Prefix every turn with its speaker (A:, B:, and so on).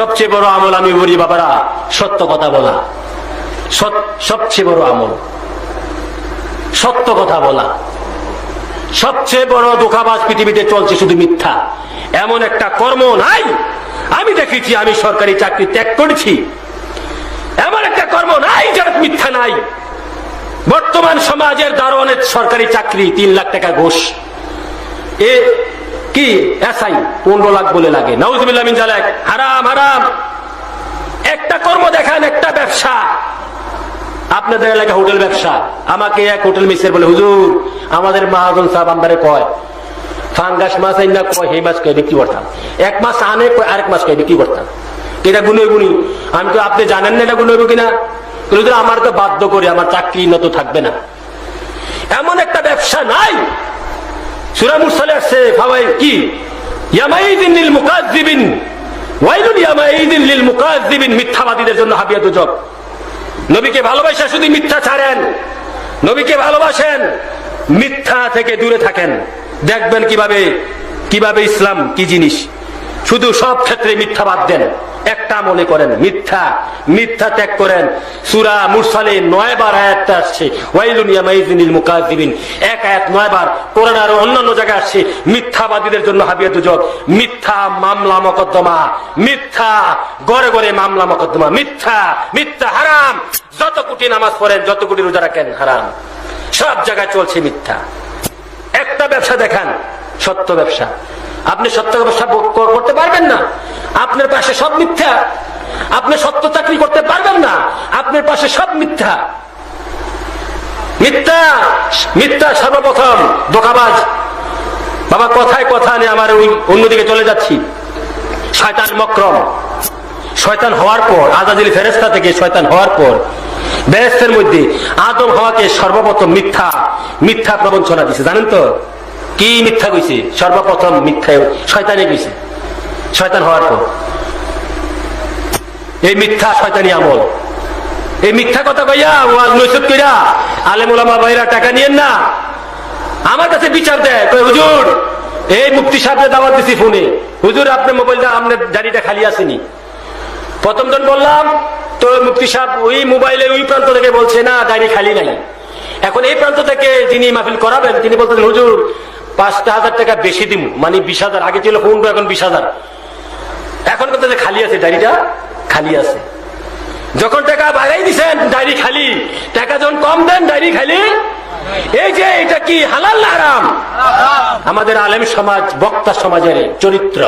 A: সবচেয়ে বড় আমল আমি বলি বাবারা, সত্য কথা বলা। সবচেয়ে বড় আমল সত্য কথা বলা। সবচেয়ে বড় ধোঁকাবাজ পৃথিবীতে চলছে শুধু মিথ্যা। এমন একটা কর্ম নাই আমি দেখেছি, আমি সরকারি চাকরি ত্যাগ করেছি, এমন একটা কর্ম নাই যার মিথ্যা নাই। বর্তমান সমাজের দারোয়ানের সরকারি চাকরি 3 লাখ টাকা ঘুষ, এ কি এসআই 15 লাখ বলে লাগে। নাউজুবিল্লাহ মিন যালিক। হারাম হারাম। একটা কর্ম দেখান, একটা ব্যবসা। আপনাদের এলাকা হোটেল ব্যবসা। আমাকে এক হোটেল মিস্ত্রি বলে, হুজুর আমাদের মহাজন সাহেব আমারে কয় ফাঙ্গাস মাছ আইনা কয় সেই মাছ কয় বিক্রি করতাম, 1 মাস আনে কয় আরেক মাছ কয় বিক্রি করতাম। এটা গুনে গুনি। আমি তো আপনি জানেন না এটা গুনে কিনা? আমার তো বাধ্য করে, আমার চাকরি নত থাকবে না। এমন একটা ব্যবসা নাই। সূরা মুরসালে আছে ফাওয়াইল কি ইয়ামাইযিন লিল মুকাজ্জিবিন ওয়াইলুন ইয়ামাইযিন লিল মুকাজ্জিবিন। মিথ্যাবাদীদের জন্য হাবিয়া দুজক। নবীকে ভালোবাসা শুধু মিথ্যা ছাড়েন, নবীকে ভালোবাসেন, মিথ্যা থেকে দূরে থাকেন, দেখবেন কিভাবে ইসলাম কি জিনিস। শুধু সব ক্ষেত্রে মিথ্যা বাদ দেন, একটা মনে করেন মিথ্যা ত্যাগ করেন। সূরা মুরসালে 9 বার আয়াতটা আসছে ওয়াইলুন ইয়ামাইযিন লিল মুকাজ্জিবিন। এক আয়াত 9 বার। কোরআন আর অন্যান্য জায়গায় আসছে মিথ্যাবাদীদের জন্য হাবিয়া দুজক। মিথ্যা মামলা মোকদ্দমা, মিথ্যা গড়ে গড়ে মামলা মোকদ্দমা, মিথ্যা হারাম। যত কোটি নামাজ পড়েন, যত কোটি রোজা রাখেন, হারাম। সব জায়গায় চলছে মিথ্যা। একটা ব্যবসা দেখান, সত্য ব্যবসা। আপনি সত্য ব্যবসা করতে পারবেন না, আপনার পাশে সব মিথ্যা। আপনি সত্য চাকরি করতে পারবেন না, আপনার পাশে সব মিথ্যা। মিথ্যা সর্বপ্রথম ধোঁকাবাজ। বাবা কথায় কথা নিয়ে আমার ওই অন্যদিকে চলে যাচ্ছি। শয়তান মক্রম। শয়তান হওয়ার পর, আজাজিল ফেরেশতা থেকে শয়তান হওয়ার পর বেহেশতের মধ্যে আদম হাওয়াকে সর্বপ্রথম মিথ্যা প্রবঞ্চনা দিছে। জানেন তো কি মিথ্যা কইছে? সর্বপ্রথম মিথ্যা শয়তানে কইছে। শয়তান হওয়ার পর এই মিথ্যা শয়তানি আমল, এই মিথ্যা কথা কইয়া ওয়াজ নসিহত কইরা আলেম ওলামা ভাইরা টাকা নিয়েন না। আমার কাছে বিচার দেয়, কই হুজুর এই মুফতি সাহেবের দাওয়াত দিছি ফোনে, হুজুর আপনার মোবাইলটা, আপনার দাড়িটা খালি আসেনি। প্রথম দিন বললাম তো মুফতি সাহেব ওই মোবাইলে ওই প্রান্ত থেকে বলছে না দাড়ি খালি নাই। এখন এই প্রান্ত থেকে যিনি মাহফিল করাবেন তিনি বলতেছেন হুজুর 5,000 টাকা বেশি দিব, মানে 20,000। আগে ছিল 15, এখন 20,000। এখন বলতে খালি আছে, দাড়িটা খালি আছে। যখন টাকা বাড়াই দিচ্ছেন দাড়ি খালি, টাকা যখন কম দেন দাড়ি খালি। এই যে এটা কি হালাল না হারাম? আমাদের আলেম সমাজ, বক্তা সমাজের চরিত্র।